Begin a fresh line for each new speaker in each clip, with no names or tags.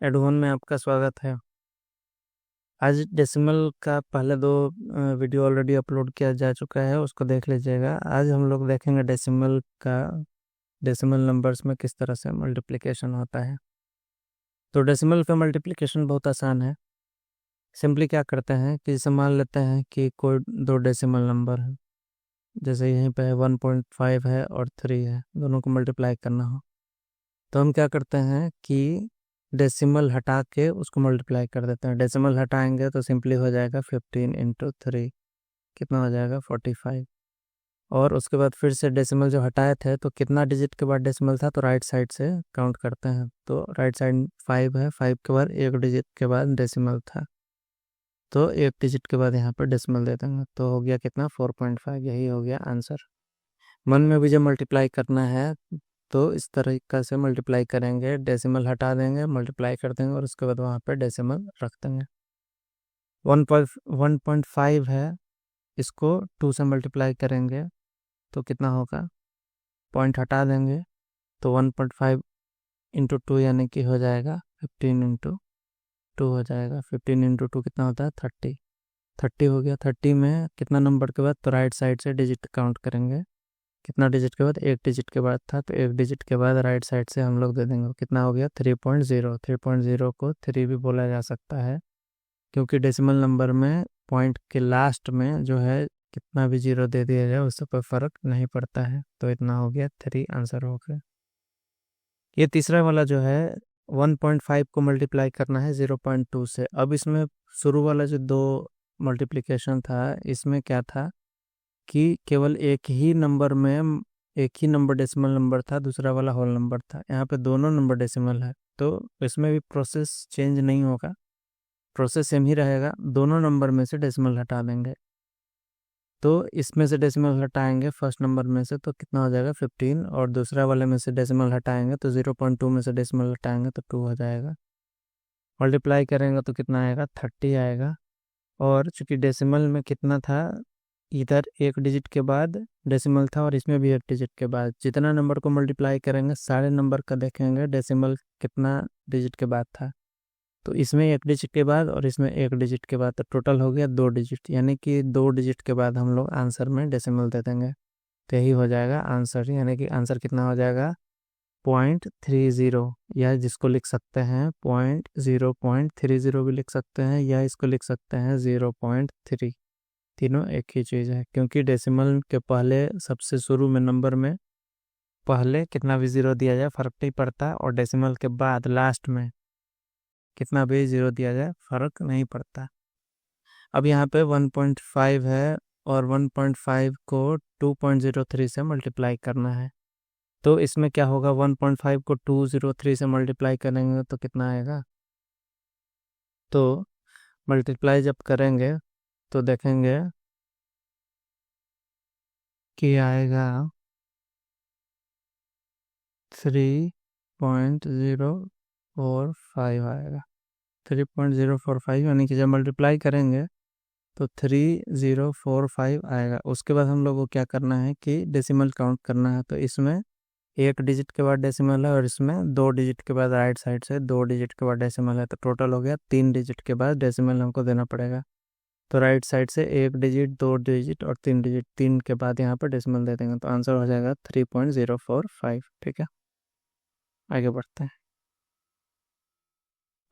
एडोन में आपका स्वागत है। आज डेसिमल का पहले दो वीडियो ऑलरेडी अपलोड किया जा चुका है, उसको देख लीजिएगा। आज हम लोग देखेंगे डेसिमल नंबर्स में किस तरह से मल्टीप्लिकेशन होता है। तो डेसिमल पे मल्टीप्लिकेशन बहुत आसान है। सिंपली क्या करते हैं कि जैसे मान लेते हैं कि कोई दो डेसिमल नंबर है, जैसे यहीं पे 1.5 है और 3 है, दोनों को मल्टीप्लाई करना हो तो हम क्या करते हैं कि डेसिमल हटा के उसको मल्टीप्लाई कर देते हैं। डेसिमल हटाएंगे तो सिंपली हो जाएगा 15 × 3, कितना हो जाएगा 45। और उसके बाद फिर से डेसिमल जो हटाए थे तो कितना डिजिट के बाद डेसिमल था, तो राइट साइड से काउंट करते हैं। तो राइट साइड 5 है, 5 के बाद एक डिजिट के बाद डेसिमल था, तो एक डिजिट के बाद यहाँ पर डेसिमल दे देंगे तो हो गया कितना 4.5। यही हो गया आंसर। मन में भी जब मल्टीप्लाई करना है तो इस तरीका से मल्टीप्लाई करेंगे, डेसिमल हटा देंगे, मल्टीप्लाई कर देंगे और उसके बाद वहाँ पे डेसिमल रख देंगे। 1.5 है, इसको 2 से मल्टीप्लाई करेंगे तो कितना होगा, पॉइंट हटा देंगे तो 1.5 × 2 यानी कि हो जाएगा 15 × 2 हो जाएगा। 15 × 2 कितना होता है 30। 30 हो गया। 30 में कितना नंबर के बाद, तो राइट साइड से डिजिट काउंट करेंगे। कितना डिजिट के बाद, एक डिजिट के बाद था, तो एक डिजिट के बाद राइट साइड से हम लोग दे देंगे। कितना हो गया 3.0। 3.0 को 3 भी बोला जा सकता है, क्योंकि डेसिमल नंबर में पॉइंट के लास्ट में जो है कितना भी जीरो दे दिया जाए उससे कोई फर्क नहीं पड़ता है। तो इतना हो गया 3 आंसर हो गया। ये तीसरा वाला जो है 1.5 को मल्टीप्लाई करना है 0.2 से। अब इसमें शुरू वाला जो दो मल्टीप्लिकेशन था, इसमें क्या था कि केवल एक ही नंबर डेसिमल नंबर था, दूसरा वाला होल नंबर था। यहाँ पे दोनों नंबर डेसिमल है तो इसमें भी प्रोसेस चेंज नहीं होगा, प्रोसेस सेम ही रहेगा। दोनों नंबर में से डेसिमल हटा देंगे, तो इसमें से डेसिमल हटाएंगे फर्स्ट नंबर में से तो कितना हो जाएगा 15, और दूसरा वाले में से डेसिमल हटाएंगे तो 0.2 में से डेसिमल हटाएंगे तो 2 हो जाएगा। मल्टीप्लाई करेंगे तो कितना आएगा 30 आएगा। और चूंकि डेसिमल में कितना था, इधर एक डिजिट के बाद डेसिमल था और इसमें भी एक डिजिट के बाद, जितना नंबर को मल्टीप्लाई करेंगे सारे नंबर का देखेंगे डेसिमल कितना डिजिट के बाद था। तो इसमें एक डिजिट के बाद और इसमें एक डिजिट के बाद, तो टोटल हो गया 2 डिजिट, यानी कि 2 डिजिट के बाद हम लोग आंसर में डेसिमल दे देंगे तो यही हो जाएगा आंसर। यानी कि आंसर कितना हो जाएगा 0.30, या जिसको लिख सकते हैं 0.30 भी लिख सकते हैं, या इसको लिख सकते हैं 0.3। तीनों एक ही चीज़ है, क्योंकि डेसिमल के पहले सबसे शुरू में नंबर में पहले कितना भी ज़ीरो दिया जाए फर्क नहीं पड़ता, और डेसिमल के बाद लास्ट में कितना भी ज़ीरो दिया जाए फर्क नहीं पड़ता। अब यहाँ पे 1.5 है और 1.5 को 2.03 से मल्टीप्लाई करना है। तो इसमें क्या होगा, 1.5 को 203 से मल्टीप्लाई करेंगे तो कितना आएगा, तो मल्टीप्लाई जब करेंगे तो देखेंगे कि आएगा 3.045 आएगा। 3.045 यानी कि जब मल्टीप्लाई करेंगे तो 3045 आएगा। उसके बाद हम लोग को क्या करना है कि डेसिमल काउंट करना है। तो इसमें एक डिजिट के बाद डेसिमल है और इसमें 2 डिजिट के बाद राइट साइड से 2 डिजिट के बाद डेसिमल है, तो टोटल हो गया 3 डिजिट के बाद डेसिमल हमको देना पड़ेगा। तो राइट साइड से एक डिजिट, 2 डिजिट और 3 डिजिट, 3 के बाद यहाँ पर डेसिमल दे देंगे तो आंसर हो जाएगा 3.045। ठीक है, आगे बढ़ते हैं।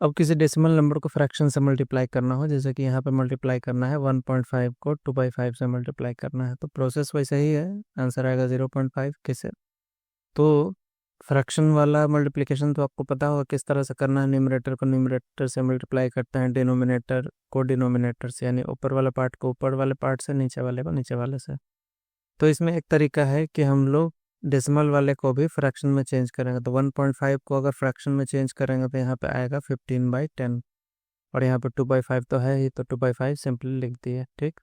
अब किसी डेसिमल नंबर को फ्रैक्शन से मल्टीप्लाई करना हो, जैसे कि यहाँ पे मल्टीप्लाई करना है 1.5 को 2/5 से मल्टीप्लाई करना है, तो प्रोसेस वैसे ही है, आंसर आएगा 0.5 कैसे। तो फ्रैक्शन वाला मल्टीप्लिकेशन तो आपको पता होगा किस तरह से करना है। न्यूमरेटर को न्यूमरेटर से मल्टीप्लाई करते हैं, डिनोमिनेटर को डिनोमिनेटर से, यानी ऊपर वाले पार्ट को ऊपर वाले पार्ट से, नीचे वाले को नीचे वाले से। तो इसमें एक तरीका है कि हम लोग डेसिमल वाले को भी फ्रैक्शन में चेंज करेंगे। तो 1.5 को अगर फ्रैक्शन में चेंज करेंगे तो यहाँ पे आएगा 15/10, और यहाँ पे 2/5 तो है ही, तो 2/5 सिंपली लिख दिए। ठीक,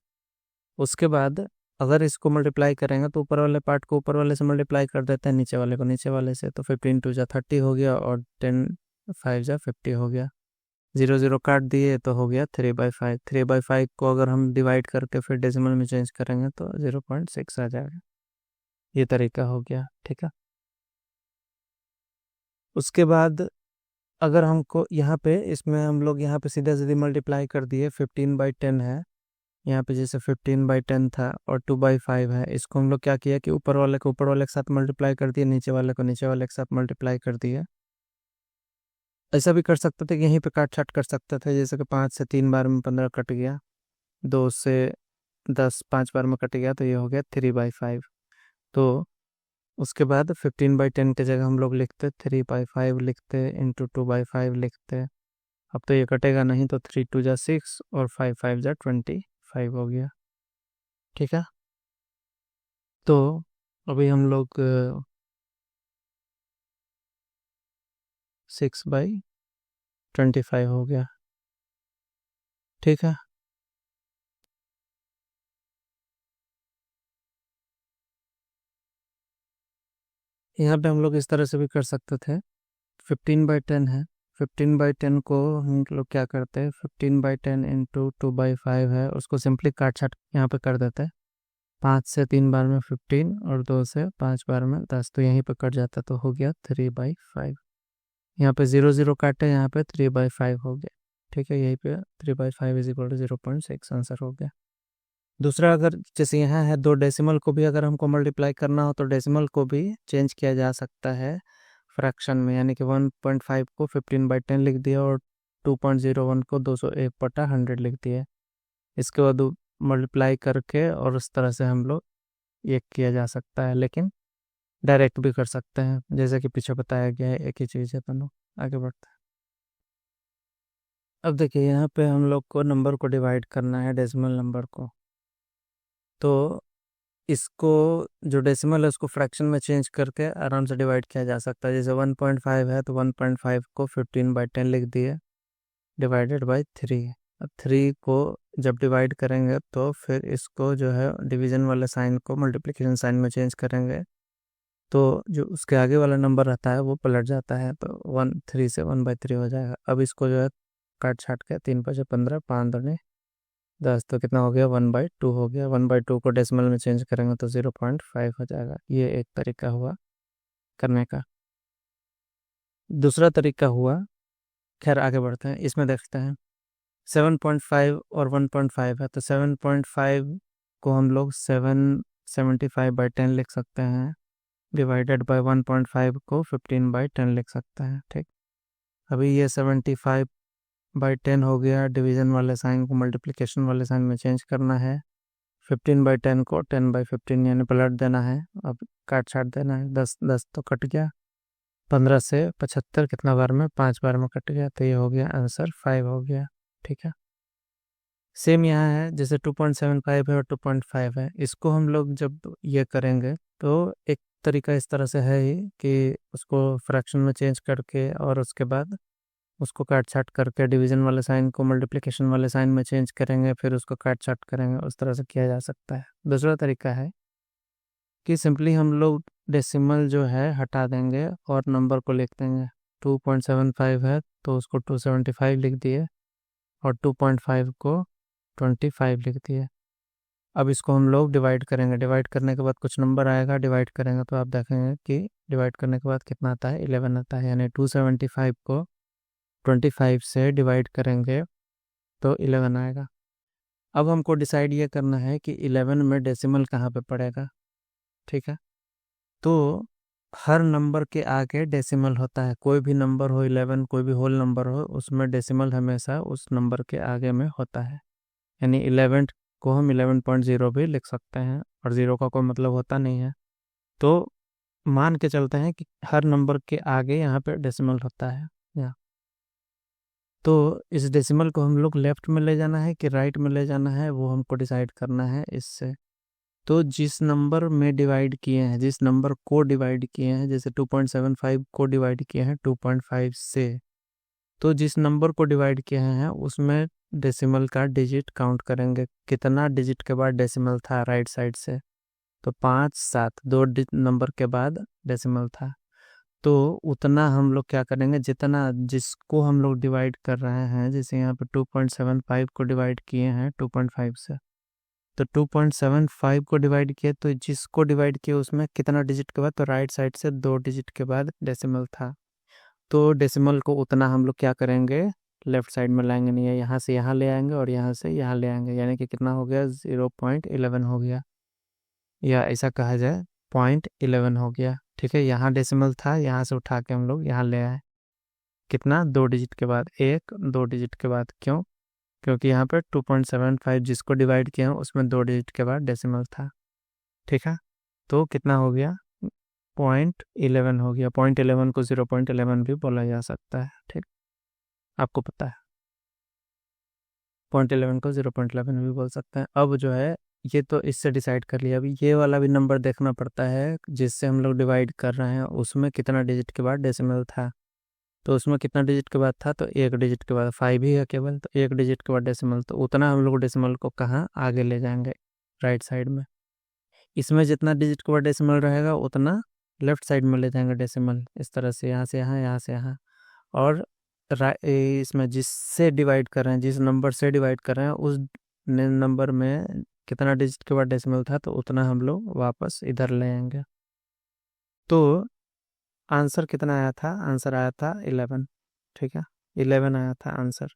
उसके बाद अगर इसको मल्टीप्लाई करेंगे तो ऊपर वाले पार्ट को ऊपर वाले से मल्टीप्लाई कर देते हैं, नीचे वाले को नीचे वाले से, तो 15×2 = 30 हो गया और 10×5 = 50 हो गया। 0 0 काट दिए तो हो गया 3/5। 3/5 को अगर हम डिवाइड करके फिर डेसिमल में चेंज करेंगे तो 0.6 आ जाएगा। ये तरीका हो गया। ठीक है, उसके बाद अगर हमको यहाँ पे इसमें हम लोग यहाँ पे सीधा सीधी मल्टीप्लाई कर दिए, 15/10 है यहाँ पे, जैसे 15/10 था और 2/5 है, इसको हम लोग क्या किया कि ऊपर वाले को ऊपर वाले के साथ मल्टीप्लाई कर दिए, नीचे वाले को नीचे वाले के साथ मल्टीप्लाई कर दिया। ऐसा भी कर सकते थे कि यहीं पे काट छाट कर सकते थे, जैसे कि 5 से 3 बार में 15 कट गया, 2 से 10 5 बार में कट गया, तो ये हो गया 3/5। तो उसके बाद 15/10 की जगह हम लोग लिखते 3/5 लिखते इंटू 2/5 लिखते। अब तो ये कटेगा नहीं, तो 3 2 जा 6 और 5 5 जा 25 हो गया। ठीक है, तो अभी हम लोग 6/25 हो गया। ठीक है, यहाँ पे हम लोग इस तरह से भी कर सकते थे। 15/10 है, 15/10 को हम लोग क्या करते हैं, 15/10 इंटू 2/5 है, उसको सिंपली काट छाट यहाँ पे कर देते हैं। 5 से 3 बार में 15 और 2 से 5 बार में 10, तो यहीं पे कट जाता, तो हो गया 3/5। यहाँ पे 0 0 काटे, यहाँ पे 3/5 हो गया। ठीक है, यहीं पे 3/5 इज इक्वल टू 0.6 आंसर हो गया। दूसरा, अगर जैसे यहाँ है, दो डेसिमल को भी अगर हमको मल्टीप्लाई करना हो तो डेसिमल को भी चेंज किया जा सकता है फ्रैक्शन में, यानी कि 1.5 को 15/10 लिख दिया और 2.01 को 201/100 लिख दिया। इसके बाद मल्टीप्लाई करके और उस तरह से हम लोग ये किया जा सकता है, लेकिन डायरेक्ट भी कर सकते हैं, जैसे कि पीछे बताया गया है, एक ही चीज़ है दोनों। आगे बढ़ते हैं। अब देखिए, यहाँ पे हम लोग को नंबर को डिवाइड करना है, डेसिमल नंबर को। तो इसको जो डेसिमल है उसको फ्रैक्शन में चेंज करके आराम से डिवाइड किया जा सकता है। जैसे 1.5 है तो 1.5 को 15/10 लिख दिए, डिवाइडेड बाय 3। अब 3 को जब डिवाइड करेंगे तो फिर इसको जो है डिवीजन वाले साइन को मल्टीप्लिकेशन साइन में चेंज करेंगे, तो जो उसके आगे वाला नंबर रहता है वो पलट जाता है, तो 3 से 1/3 हो जाएगा। अब इसको जो है काट छाट के 3 5 15 5 दूनी 10, तो कितना हो गया, 1/2 हो गया। 1/2 को डेसिमल में चेंज करेंगे तो 0.5 हो जाएगा। ये एक तरीका हुआ करने का। दूसरा तरीका हुआ, खैर आगे बढ़ते हैं, इसमें देखते हैं। 7.5 और 1.5 है, तो 7.5 को हम लोग 775/10 लिख सकते हैं, डिवाइडेड बाय 1.5 को 15/10 लिख सकते हैं। ठीक, अभी ये 75/10 हो गया, डिवीजन वाले साइन को मल्टीप्लिकेशन वाले साइन में चेंज करना है। 15/10 को 10/15 यानी पलट देना है, अब काट छाट देना है। 10 10 तो कट गया, 15 से 75 कितना बार में, 5 बार में कट गया, तो ये हो गया आंसर 5 हो गया। ठीक है, सेम यहाँ है, जैसे 2.75 है और 2.5 है, इसको हम लोग जब ये करेंगे तो एक तरीका इस तरह से है ही कि उसको फ्रैक्शन में चेंज करके और उसके बाद उसको काट छाट करके डिवीजन वाले साइन को मल्टीप्लिकेशन वाले साइन में चेंज करेंगे, फिर उसको काट छाट करेंगे, उस तरह से किया जा सकता है। दूसरा तरीका है कि सिंपली हम लोग डेसिमल जो है हटा देंगे और नंबर को लिख देंगे। 2.75 है तो उसको 275 लिख दिए और 2.5 को 25 लिख दिए। अब इसको हम लोग डिवाइड करेंगे, डिवाइड करने के बाद कुछ नंबर आएगा, डिवाइड करेंगे तो आप देखेंगे कि डिवाइड करने के बाद कितना आता है, 11 आता है, यानी 275 को 25 से डिवाइड करेंगे तो 11 आएगा। अब हमको डिसाइड ये करना है कि 11 में डेसिमल कहाँ पे पड़ेगा। ठीक है, तो हर नंबर के आगे डेसिमल होता है, कोई भी नंबर हो, 11 कोई भी होल नंबर हो, उसमें डेसिमल हमेशा उस नंबर के आगे में होता है। यानी 11 को हम 11.0 भी लिख सकते हैं और 0 का कोई मतलब होता नहीं है, तो मान के चलते हैं कि हर नंबर के आगे यहाँ पे डेसिमल होता है यहाँ। तो इस डेसिमल को हम लोग लेफ्ट में ले जाना है कि राइट में ले जाना है, वो हमको डिसाइड करना है इससे। तो जिस नंबर में डिवाइड किए हैं, जिस नंबर को डिवाइड किए हैं, जैसे 2.75 को डिवाइड किए हैं 2.5 से, तो जिस नंबर को डिवाइड किए हैं उसमें डेसिमल का डिजिट काउंट करेंगे, कितना डिजिट के बाद डेसिमल था राइट साइड से, तो 5 7 दो नंबर के बाद डेसिमल था, तो उतना हम लोग क्या करेंगे, जितना जिसको हम लोग डिवाइड कर रहे हैं, जैसे यहाँ पे 2.75 को डिवाइड किए हैं 2.5 से, तो 2.75 को डिवाइड किए, तो जिसको डिवाइड किए उसमें कितना डिजिट के बाद, तो राइट साइड से 2 डिजिट के बाद डेसिमल था, तो डेसिमल को उतना हम लोग क्या करेंगे, लेफ्ट साइड में लाएंगे नहीं है, यहाँ से यहाँ ले आएंगे और यहाँ से यहाँ ले आएंगे, यानी कि कितना हो गया, 0.11 हो गया, या ऐसा कहा जाए 0.11 हो गया। ठीक है, यहाँ डेसिमल था, यहाँ से उठा के हम लोग यहाँ ले आए, कितना, 2 डिजिट के बाद, 1 2 डिजिट के बाद, क्यों, क्योंकि यहाँ पे 2.75 जिसको डिवाइड किया उसमें 2 डिजिट के बाद डेसिमल था। ठीक है, तो कितना हो गया, 0.11 हो गया। 0.11 को 0.11 भी बोला जा सकता है। ठीक, आपको पता है 0.11 को 0.11 भी बोल सकते हैं। अब जो है ये तो इससे डिसाइड कर लिया, अभी ये वाला भी नंबर देखना पड़ता है जिससे हम लोग डिवाइड कर रहे हैं, उसमें कितना डिजिट के बाद डेसिमल था। तो उसमें कितना डिजिट के बाद था, तो 1 डिजिट के बाद, 5 ही है केवल, तो 1 डिजिट के बाद डेसिमल, तो उतना हम लोग डेसिमल को कहाँ आगे ले जाएंगे, राइट साइड में। इसमें जितना डिजिट के बाद डेसिमल रहेगा उतना लेफ्ट साइड में ले जाएंगे डेसिमल, इस तरह से, यहाँ से यहाँ, यहाँ से यहाँ। और इसमें जिससे डिवाइड कर रहे हैं, जिस नंबर से डिवाइड कर रहे हैं, उस नंबर में कितना डिजिट के बाद डेसिमल था, तो उतना हम लोग वापस इधर ले आएंगे। तो आंसर कितना आया था, आंसर आया था 11। ठीक है, 11 आया था आंसर।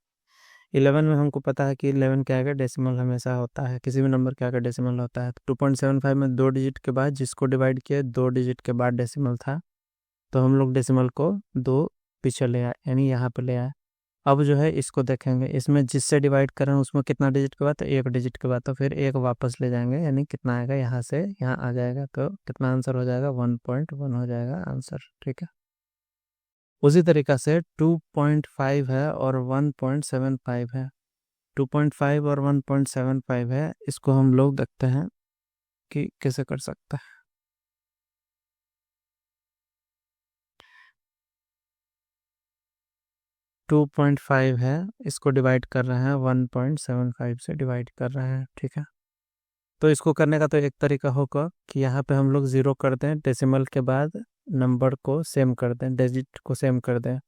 11 में हमको पता है कि 11 क्या आएगा, डेसिमल हमेशा होता है, किसी भी नंबर के आगे डेसिमल होता है। तो 2.75 में 2 डिजिट के बाद जिसको डिवाइड किया 2 डिजिट के बाद डेसिमल था, तो हम लोग डेसिमल को 2 पीछे ले आए, यानी यहाँ पे ले आए। अब जो है इसको देखेंगे, इसमें जिससे डिवाइड करें उसमें कितना डिजिट के बाद, तो 1 डिजिट के बाद, तो फिर 1 वापस ले जाएंगे, यानी कितना आएगा, यहाँ से यहाँ आ जाएगा, तो कितना आंसर हो जाएगा, 1.1 हो जाएगा आंसर। ठीक है, उसी तरीका से 2.5 है और 1.75 है, 2.5 और 1.75 है, इसको हम लोग देखते हैं कि कैसे कर सकते हैं। 2.5 है, इसको डिवाइड कर रहे हैं 1.75 से डिवाइड कर रहे हैं। ठीक है, तो इसको करने का तो एक तरीका होगा कि यहाँ पे हम लोग 0 कर दें, डेसिमल के बाद नंबर को सेम कर दें, डिजिट को सेम कर दें,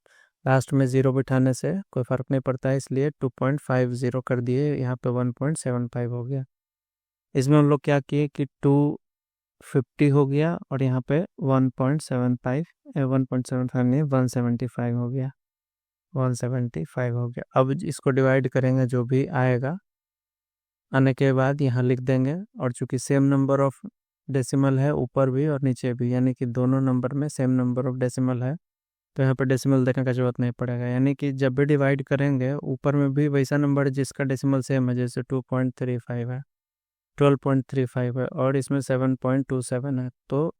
लास्ट में 0 बिठाने से कोई फ़र्क नहीं पड़ता है, इसलिए 2.50 कर दिए, यहाँ पे 1.75 हो गया। इसमें हम लोग क्या किए कि 250 हो गया और यहाँ पे 1.75, 1.75 नहीं, 175 हो गया, 175 हो गया। अब इसको डिवाइड करेंगे, जो भी आएगा आने के बाद यहाँ लिख देंगे, और चूंकि सेम नंबर ऑफ डेसिमल है ऊपर भी और नीचे भी, यानी कि दोनों नंबर में सेम नंबर ऑफ डेसिमल है, तो यहाँ पर डेसिमल देने का जरूरत नहीं पड़ेगा, यानी कि जब भी डिवाइड करेंगे ऊपर में भी वैसा नंबर जिसका डेसिमल सेम है, जैसे 2.35 है, 12.35 है, और इसमें 7.27 है, तो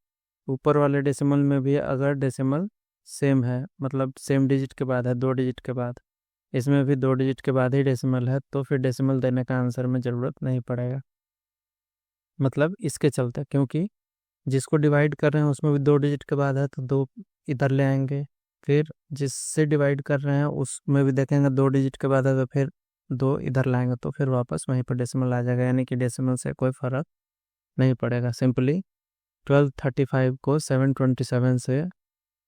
ऊपर वाले डेसिमल में भी अगर डेसिमल सेम है, मतलब सेम डिजिट के बाद है, 2 डिजिट के बाद, इसमें भी 2 डिजिट के बाद ही डेसिमल है, तो फिर डेसिमल देने का आंसर में ज़रूरत नहीं पड़ेगा। मतलब इसके चलते, क्योंकि जिसको डिवाइड कर रहे हैं उसमें भी 2 डिजिट के बाद है, तो 2 इधर ले आएंगे, फिर जिससे डिवाइड कर रहे हैं उसमें भी देखेंगे 2 डिजिट के बाद है, तो फिर 2 इधर लाएंगे, तो फिर वापस वहीं पर डेसिमल आ जाएगा, यानी कि डेसिमल से कोई फ़र्क नहीं पड़ेगा। सिंपली 1235 को 727 से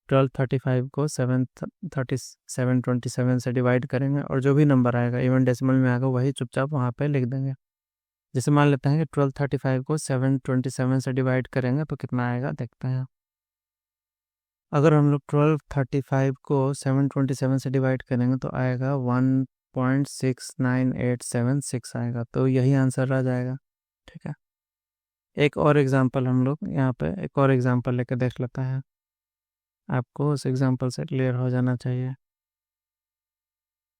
1235 को 727 से डिवाइड करेंगे, और जो भी नंबर आएगा इवन डेसिमल में आएगा वही चुपचाप वहाँ पे लिख देंगे। जैसे मान लेते हैं कि 1235 को 727 से डिवाइड करेंगे तो कितना आएगा, देखते हैं। अगर हम लोग 1235 को 727 से डिवाइड करेंगे तो आएगा 1.69876 आएगा, तो यही आंसर आ जाएगा। ठीक है, एक और एग्जांपल हम लोग यहाँ पे एक और एग्जांपल लेकर देख लेते हैं, आपको उस एग्जांपल से क्लियर हो जाना चाहिए।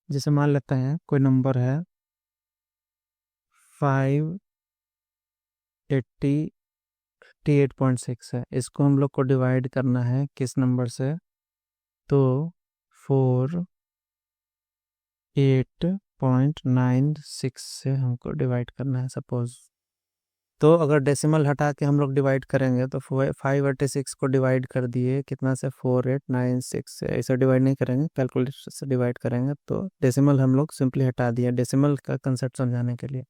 जैसे मान लेते हैं कोई नंबर है 588.6 है, इसको हम लोग को डिवाइड करना है किस नंबर से, तो 48.96 से हमको डिवाइड करना है सपोज। तो अगर डेसिमल हटा के हम लोग डिवाइड करेंगे तो 586 को डिवाइड कर दिए कितना से, 4896 से, ऐसा डिवाइड नहीं करेंगे, कैलकुलेटर से डिवाइड करेंगे, तो डेसिमल हम लोग सिंपली हटा दिया, डेसिमल का कंसेप्ट समझाने के लिए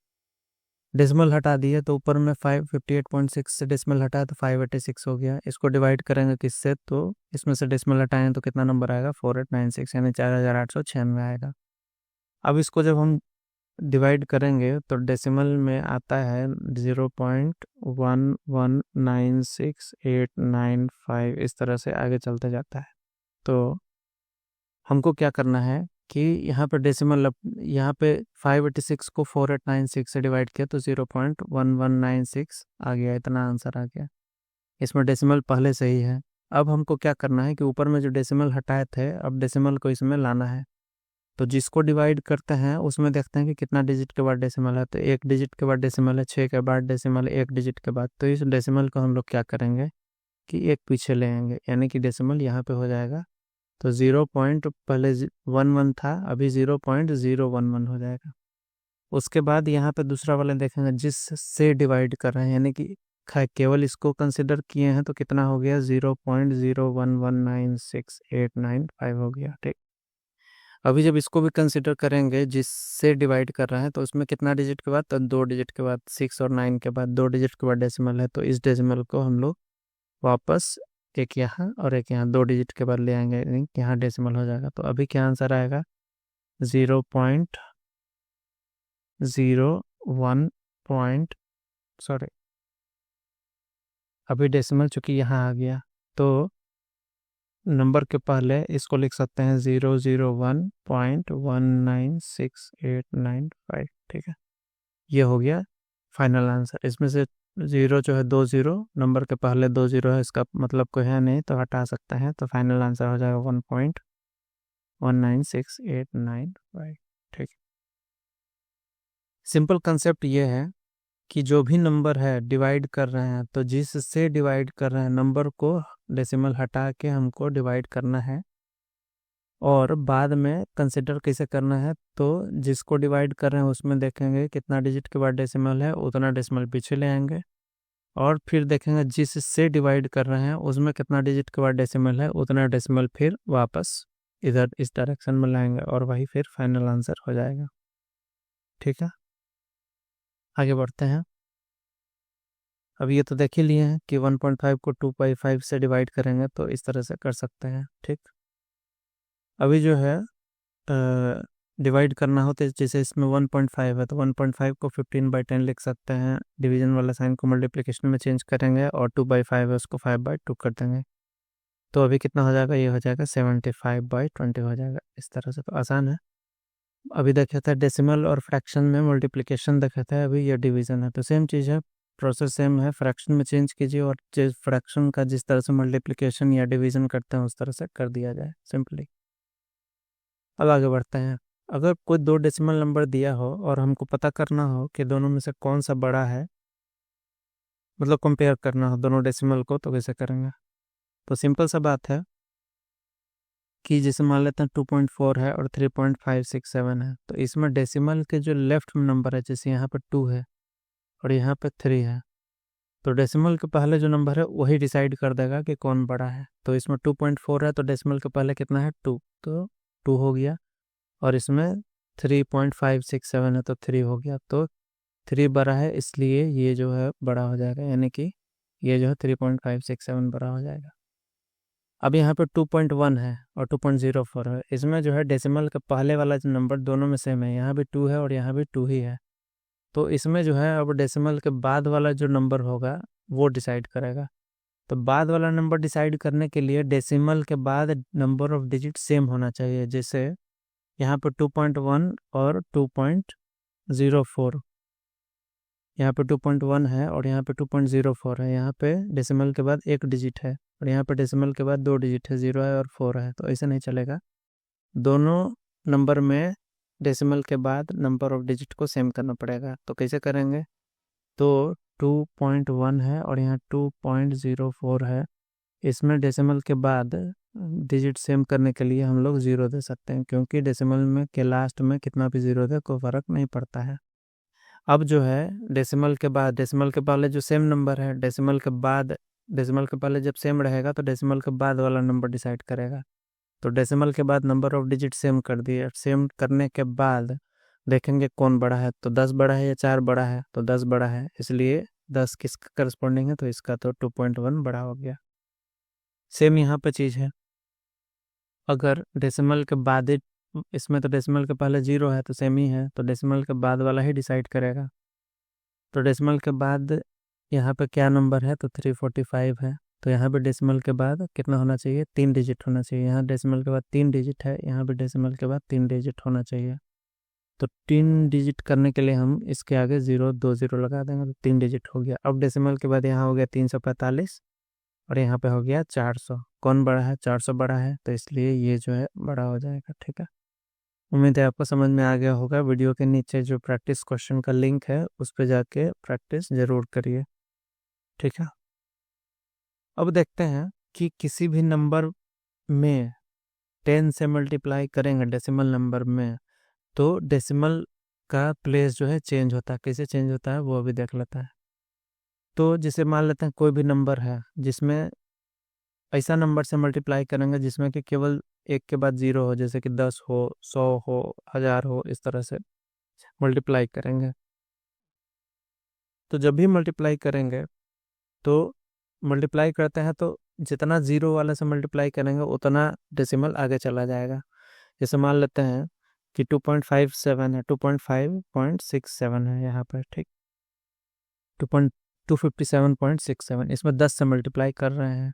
डेसिमल हटा दिए, तो ऊपर में 558.6 से डेसिमल हटाया तो 586 हो गया। इसको डिवाइड करेंगे किससे, तो इसमें से डेसिमल हटाएं तो कितना नंबर आएगा, 4896, यानी 4896 आएगा। अब इसको जब हम डिवाइड करेंगे तो डेसिमल में आता है 0.1196895, इस तरह से आगे चलते जाता है। तो हमको क्या करना है कि यहाँ पे डेसिमल, यहाँ पे 586 को 4896 से डिवाइड किया तो 0.1196 आ गया, इतना आंसर आ गया। इसमें डेसिमल पहले से ही है। अब हमको क्या करना है कि ऊपर में जो डेसिमल हटाए थे, अब डेसिमल को इसमें लाना है। तो जिसको डिवाइड करते हैं उसमें देखते हैं कि कितना डिजिट के बाद डेसिमल है। तो 1 डिजिट के बाद डेसिमल है, 6 के बाद डेसिमल, 1 डिजिट के बाद। तो इस डेसिमल को हम लोग क्या करेंगे कि एक पीछे ले आएंगे, यानी कि डेसिमल यहाँ पे हो जाएगा। तो 0 पॉइंट पहले 11 था, अभी 0.011 हो जाएगा। उसके बाद यहाँ पे दूसरा वाला देखेंगे जिससे डिवाइड कर रहे हैं, यानी कि केवल इसको कंसिडर किए हैं तो कितना हो गया, 0.0119689 हो गया। ठीक, अभी जब इसको भी कंसिडर करेंगे जिससे डिवाइड कर रहे हैं तो उसमें कितना डिजिट के बाद, तो 2 डिजिट के बाद, 6 और 9 के बाद 2 डिजिट के बाद डेसिमल है। तो इस डेसिमल को हम लोग वापस एक यहाँ और एक यहाँ 2 डिजिट के बाद ले आएंगे, यानी कि यहाँ डेसिमल हो जाएगा। तो अभी क्या आंसर आएगा, 0.01 पॉइंट, सॉरी, अभी डेसिमल चूंकि यहाँ आ गया तो नंबर के पहले इसको लिख सकते हैं 001.196895। ठीक है, ये हो गया फाइनल आंसर। इसमें से 0 जो है 2 0, नंबर के पहले 2 0 है, इसका मतलब कोई है नहीं तो हटा सकते हैं। तो फाइनल आंसर हो जाएगा 1.196895। ठीक, सिंपल कंसेप्ट ये है कि जो भी नंबर है डिवाइड कर रहे हैं तो जिससे डिवाइड कर रहे हैं नंबर को डेसिमल हटा के हमको डिवाइड करना है। और बाद में कंसिडर कैसे करना है, तो जिसको डिवाइड कर रहे हैं उसमें देखेंगे कितना डिजिट के बाद डेसिमल है, उतना डेसिमल पीछे ले आएंगे। और फिर देखेंगे जिससे डिवाइड कर रहे हैं उसमें कितना डिजिट के बाद डेसिमल है, उतना डेसिमल फिर वापस इधर इस डायरेक्शन में लाएंगे और वही फिर फाइनल आंसर हो जाएगा। ठीक है, आगे बढ़ते हैं। अब ये तो देख ही लिए हैं कि 1.5 को 2/5 से डिवाइड करेंगे तो इस तरह से कर सकते हैं। ठीक, अभी जो है डिवाइड करना हो तो जैसे इसमें 1.5 है तो 1.5 को 15/10 लिख सकते हैं। डिवीजन वाला साइन को मल्टीप्लिकेशन में चेंज करेंगे और 2/5 है उसको 5/2 कर देंगे। तो अभी कितना हो जाएगा, ये हो जाएगा 75/20 हो जाएगा। इस तरह से तो आसान है। अभी देखे थे डेसिमल और फ्रैक्शन में मल्टीप्लिकेशन देखे थे, अभी ये डिवीजन है। तो सेम चीज़ है, प्रोसेस सेम है, फ्रैक्शन में चेंज कीजिए और जिस फ्रैक्शन का जिस तरह से मल्टीप्लिकेशन या डिवीजन करते हैं उस तरह से कर दिया जाए सिंपली। अब आगे बढ़ते हैं। अगर कोई 2 डेसिमल नंबर दिया हो और हमको पता करना हो कि दोनों में से कौन सा बड़ा है, मतलब कंपेयर करना हो दोनों डेसिमल को, तो कैसे करेंगे। तो सिंपल सा बात है कि जैसे मान लेते हैं 2.4 है और 3.567 है, तो इसमें डेसिमल के जो लेफ्ट नंबर है, जैसे यहाँ पे 2 है और यहाँ पे 3 है, तो डेसिमल के पहले जो नंबर है वही डिसाइड कर देगा कि कौन बड़ा है। तो इसमें 2.4 है तो डेसिमल के पहले कितना है, 2, तो 2 हो गया। और इसमें 3.567 है तो 3 हो गया। तो 3 बड़ा है, इसलिए ये जो है बड़ा हो जाएगा, यानी कि ये जो है 3.567 बड़ा हो जाएगा। अब यहाँ पे 2.1 है और 2.04 है, इसमें जो है डेसिमल का पहले वाला जो नंबर दोनों में सेम है, यहाँ भी 2 है और यहाँ भी 2 ही है। तो इसमें जो है अब डेसिमल के बाद वाला जो नंबर होगा वो डिसाइड करेगा। तो बाद वाला नंबर डिसाइड करने के लिए डेसिमल के बाद नंबर ऑफ डिजिट सेम होना चाहिए। जैसे यहाँ पे 2.1 और 2.04, यहाँ पे 2.1 है और यहाँ पे 2.04 है, यहाँ पे डेसिमल के बाद 1 डिजिट है और यहाँ पे डेसिमल के बाद 2 डिजिट है, 0 है और 4 है। तो ऐसे नहीं चलेगा, दोनों नंबर में डेसिमल के बाद नंबर ऑफ डिजिट को सेम करना पड़ेगा। तो कैसे करेंगे, तो 2.1 है और यहाँ 2.04 है, इसमें डेसिमल के बाद डिजिट सेम करने के लिए हम लोग 0 दे सकते हैं, क्योंकि डेसिमल में के लास्ट में कितना भी 0 दे कोई फ़र्क नहीं पड़ता है। अब जो है डेसिमल के बाद, डेसिमल के पहले जो सेम नंबर है, डेसिमल के बाद, डेसिमल के पहले जब सेम रहेगा तो डेसिमल के बाद वाला नंबर डिसाइड करेगा। तो डेसिमल के बाद नंबर ऑफ डिजिट सेम कर दिए, सेम करने के बाद देखेंगे कौन बड़ा है। तो 10 बड़ा है या 4 बड़ा है, तो 10 बड़ा है, इसलिए 10 किसका करस्पॉन्डिंग है, तो इसका तो 2.1 बड़ा हो गया। सेम यहाँ पे चीज़ है, अगर डेसिमल के बाद, इसमें तो डेसिमल के पहले 0 है तो सेम ही है, तो डेसिमल के बाद वाला ही डिसाइड करेगा। तो डेसिमल के बाद यहाँ पे क्या नंबर है, तो 345 है, तो यहाँ पे डेसिमल के बाद कितना होना चाहिए, 3 डिजिट होना चाहिए। यहाँ डेसिमल के बाद 3 डिजिट है, यहाँ पे डेसिमल के बाद 3 डिजिट होना चाहिए। तो 3 डिजिट करने के लिए हम इसके आगे 0 2 0 लगा देंगे तो 3 डिजिट हो गया। अब डेसिमल के बाद यहाँ हो गया 345 और यहाँ पे हो गया 400। कौन बड़ा है, 400 बड़ा है, तो इसलिए ये जो है बड़ा हो जाएगा। ठीक है, उम्मीद है आपको समझ में आ गया होगा। वीडियो के नीचे जो प्रैक्टिस क्वेश्चन का लिंक है उस पर जाके प्रैक्टिस जरूर करिए। ठीक है, अब देखते हैं कि किसी भी नंबर में 10 से मल्टीप्लाई करेंगे डेसिमल नंबर में, तो डेसिमल का प्लेस जो है चेंज होता है। कैसे चेंज होता है वो अभी देख लेता है। तो जैसे मान लेते हैं कोई भी नंबर है जिसमें ऐसा नंबर से मल्टीप्लाई करेंगे जिसमें कि केवल एक के बाद 0 हो, जैसे कि 10 हो, 100 हो, 1000 हो, इस तरह से मल्टीप्लाई करेंगे। तो जब भी मल्टीप्लाई करेंगे तो मल्टीप्लाई करते हैं तो जितना 0 वाले से मल्टीप्लाई करेंगे उतना डेसिमल आगे चला जाएगा। जैसे मान लेते हैं कि 2.57 है, 2.5.67 है यहाँ पर। ठीक, 257.67, इसमें 10 से मल्टीप्लाई कर रहे हैं,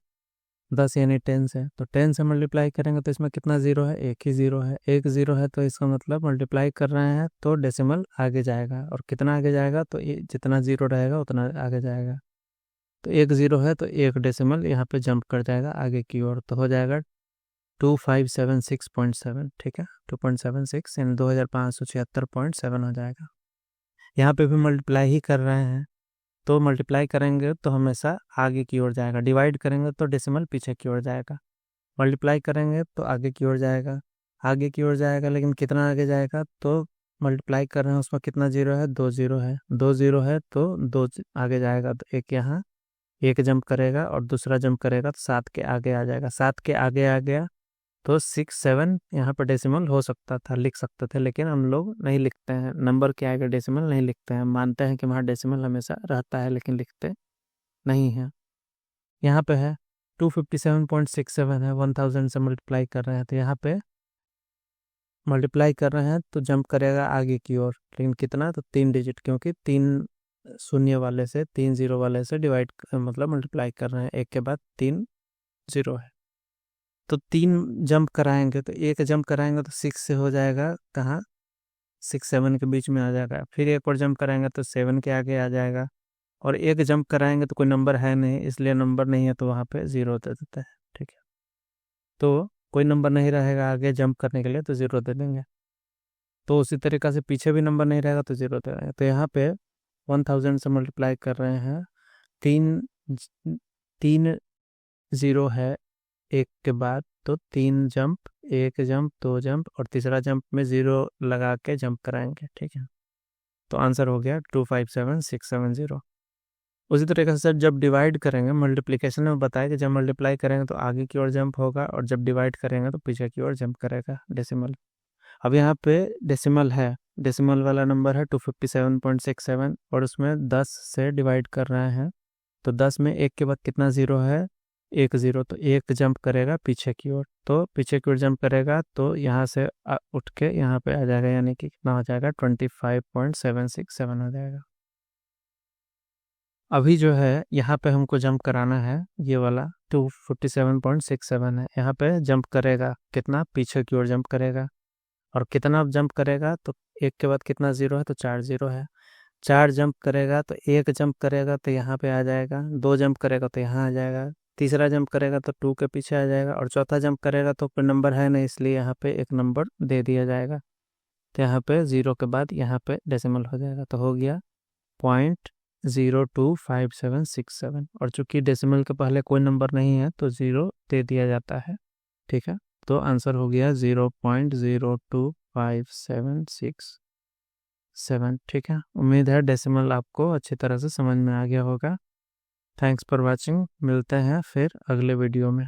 10 यानी 10 से। तो 10 से मल्टीप्लाई करेंगे तो इसमें कितना 0 है, एक ही 0 है। एक 0 है तो इसका मतलब मल्टीप्लाई कर रहे हैं तो डेसिमल आगे जाएगा। और कितना आगे जाएगा, तो ये जितना 0 रहेगा उतना आगे जाएगा। तो एक 0 है तो एक डेसिमल यहाँ पे जंप कर जाएगा आगे की ओर, तो हो जाएगा 2576.7। ठीक है, 2.76 यानी 2576.7 हो जाएगा। यहाँ पे भी मल्टीप्लाई ही कर रहे हैं, तो मल्टीप्लाई करेंगे तो हमेशा आगे की ओर जाएगा, डिवाइड करेंगे तो डेसिमल पीछे की ओर जाएगा, मल्टीप्लाई करेंगे तो आगे की ओर जाएगा, आगे की ओर जाएगा। लेकिन कितना आगे जाएगा, तो मल्टीप्लाई कर रहे हैं उसमें कितना 0 है, 2 0 है, 2 0 है तो 2 आगे जाएगा। तो एक यहाँ एक जंप करेगा और दूसरा जंप करेगा तो 7 के आगे आ जाएगा। 7 के आगे आ गया तो 6 7 यहाँ पर डेसिमल हो सकता था, लिख सकते थे, लेकिन हम लोग नहीं लिखते हैं। नंबर के आगे डेसिमल नहीं लिखते हैं, मानते हैं कि वहाँ डेसिमल हमेशा रहता है लेकिन लिखते नहीं हैं। यहाँ पे है 257.67 है, 1000 से मल्टीप्लाई कर रहे हैं तो यहाँ पे मल्टीप्लाई कर रहे हैं तो जंप करेगा आगे की ओर, लेकिन कितना, तो 3 डिजिट, क्योंकि 3 शून्य वाले से 3 0 वाले से डिवाइड मतलब मल्टीप्लाई कर रहे हैं, एक के बाद 3 0 है। तो 3 जंप कराएंगे तो एक जंप कराएंगे तो 6 से हो जाएगा, कहाँ, 6 7 के बीच में आ जाएगा। फिर एक और जंप कराएंगे तो 7 के आगे आ जाएगा। और एक जंप कराएंगे तो कोई नंबर है नहीं, इसलिए नंबर नहीं है तो वहाँ पे 0 दे देते हैं। ठीक है, तो कोई नंबर नहीं रहेगा आगे जंप करने के लिए तो 0 दे देंगे। तो उसी तरीक़ा से पीछे भी नंबर नहीं रहेगा तो 0 दे देंगे। तो यहाँ पे 1000 से मल्टीप्लाई कर रहे हैं, 3 0 है एक के बाद, तो 3 जंप, एक जंप, 2 जंप और तीसरा जंप में 0 लगा के जंप कराएंगे। ठीक है, तो आंसर हो गया 257670। उसी तरीके से जब डिवाइड करेंगे, मल्टीप्लिकेशन में बताया कि जब मल्टीप्लाई करेंगे तो आगे की ओर जंप होगा और जब डिवाइड करेंगे तो पीछे की ओर जंप करेगा डेसिमल। अब यहाँ पे डेसिमल है, डेसिमल वाला नंबर है 257.67 और उसमें 10 से डिवाइड कर रहे हैं। तो 10 में एक के बाद कितना 0 है, एक 0, तो एक जंप करेगा पीछे की ओर, तो पीछे की ओर जंप करेगा तो यहाँ से उठ के यहाँ पे आ जाएगा, यानी कि कितना हो जाएगा, 25.767 हो जाएगा। अभी जो है यहाँ पे हमको जंप कराना है, ये वाला 257.67 है, यहाँ पे जंप करेगा कितना, पीछे की ओर जंप करेगा। और कितना जंप करेगा, तो एक के बाद कितना 0 है, तो 4 0 है। 4 जंप करेगा तो एक जंप करेगा तो यहाँ पे आ जाएगा, 2 जंप करेगा तो यहाँ आ जाएगा, तीसरा जंप करेगा तो 2 के पीछे आ जाएगा और चौथा जंप करेगा तो कोई नंबर है नहीं, इसलिए यहाँ पे एक नंबर दे दिया जाएगा। तो यहाँ पे 0 के बाद यहाँ पे डेसिमल हो जाएगा, तो हो गया 0.025767। और चूंकि डेसिमल के पहले कोई नंबर नहीं है तो 0 दे दिया जाता है। ठीक है, तो आंसर हो गया 0.0256767। ठीक है, उम्मीद है डेसिमल आपको अच्छी तरह से समझ में आ गया होगा। थैंक्स फॉर वॉचिंग, मिलते हैं फिर अगले वीडियो में।